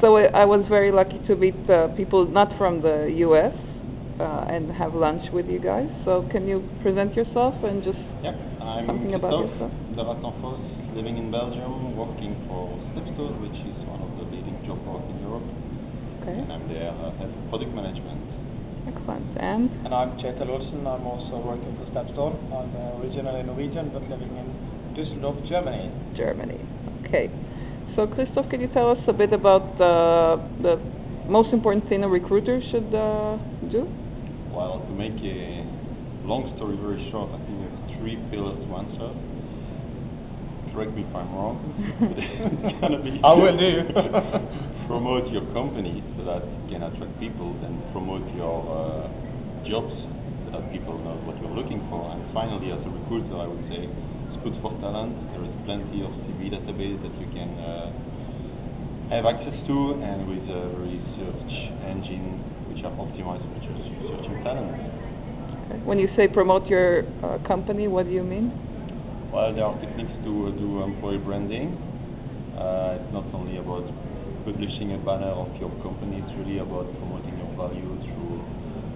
So I was very lucky to meet people not from the U.S. And have lunch with you guys. So can you present yourself and just I'm something about yourself? The Rassenfosse, living in Belgium, working for StepStone, which is one of the leading job boards in Europe. Okay. And I'm there as product management. Excellent. And I'm Kjetil Olsen. I'm also working for StepStone. I'm originally Norwegian, but living in Düsseldorf, Germany. Germany. Okay. So Christophe, can you tell us a bit about the most important thing a recruiter should do? Well, to make a long story very short, I think there's 3 pillars to answer. Correct me if I'm wrong. It's gonna be I will do. Promote your company so that you can attract people, then promote your jobs so that people know what you're looking for. And finally, as a recruiter, I would say, good for talent. There is plenty of CV database that you can have access to, and with a research engine which are optimized for just searching talent. Okay. When you say promote your company, what do you mean? Well, there are techniques to do employee branding. It's not only about publishing a banner of your company, it's really about promoting your value through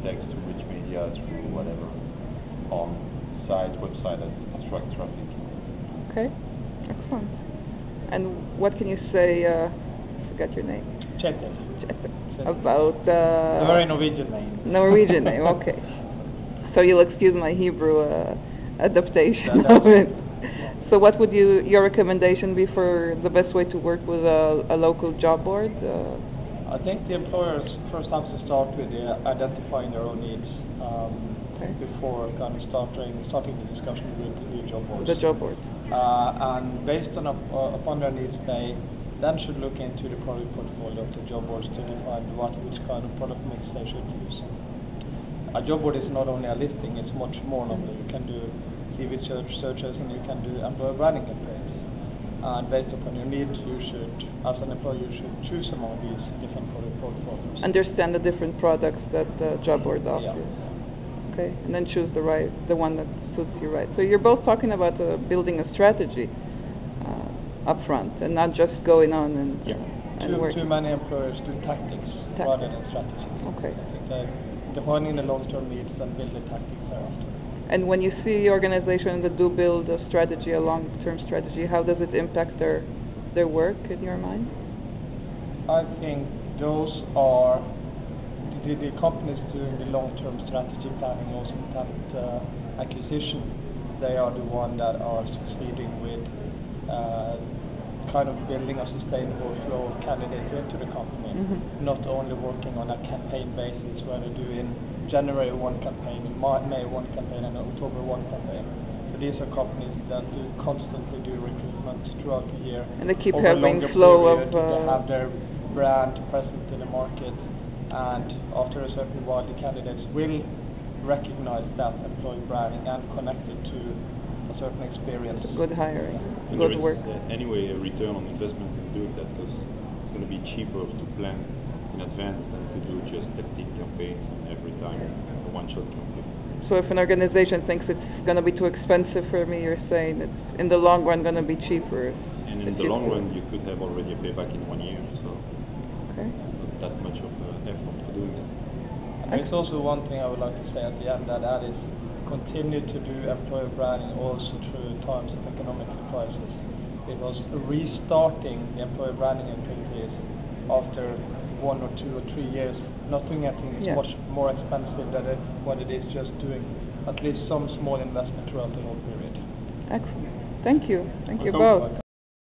text, through rich media, through whatever, on website that attract traffic. Okay, excellent. And what can you say, I forgot your name? Kjetil. About a very Norwegian name. Norwegian name, okay. So you'll excuse my Hebrew adaptation of it. So what would your recommendation be for the best way to work with a local job board? I think the employers first have to start with identifying their own needs. Before kind of starting the discussion with the job boards. The job board. And based on upon their needs, they then should look into the product portfolio of the job boards to define which kind of product mix they should use. A job board is not only a listing; it's much more normally. You can do CV searches and you can do employer branding campaigns. And based upon your needs, you should, as an employer, you should choose among these different product portfolios. Understand the different products that the job board offers. Yeah. Okay, and then choose the one that suits you right. So you're both talking about building a strategy up front, and not just going on and working. Too many employers do tactics rather than strategy. Okay. I think they're defining the long-term needs and build the tactics thereafter. And when you see organizations that do build a strategy, a long-term strategy, how does it impact their work in your mind? I think those are the companies doing the long-term strategy planning, also talent acquisition. They are the ones that are succeeding with kind of building a sustainable flow of candidates into the company, not only working on a campaign basis where they do in January 1 campaign, in May 1 campaign, and October 1 campaign. So these are companies that do constantly do recruitment throughout the year. And they keep over having a flow period. They have their brand present in the market, and after a certain while, the candidates will recognize that employee branding and connect it to a certain experience. Good hiring, and good work. Anyway, a return on investment in doing that, because it's going to be cheaper to plan in advance than to do just tactic campaigns every time, a one-shot campaign. So if an organization thinks it's going to be too expensive for me, you're saying it's in the long run going to be cheaper. And in the long run, you could have already a payback in 1 year, so not that much of an effort for doing that. And it's also one thing I would like to say at the end, that is continue to do employer branding also through times of economic crisis, because restarting the employer branding activities after 1 or 2 or 3 years not doing anything is much more expensive than what it is just doing at least some small investment throughout the whole period. Excellent. Thank you. Thank you both.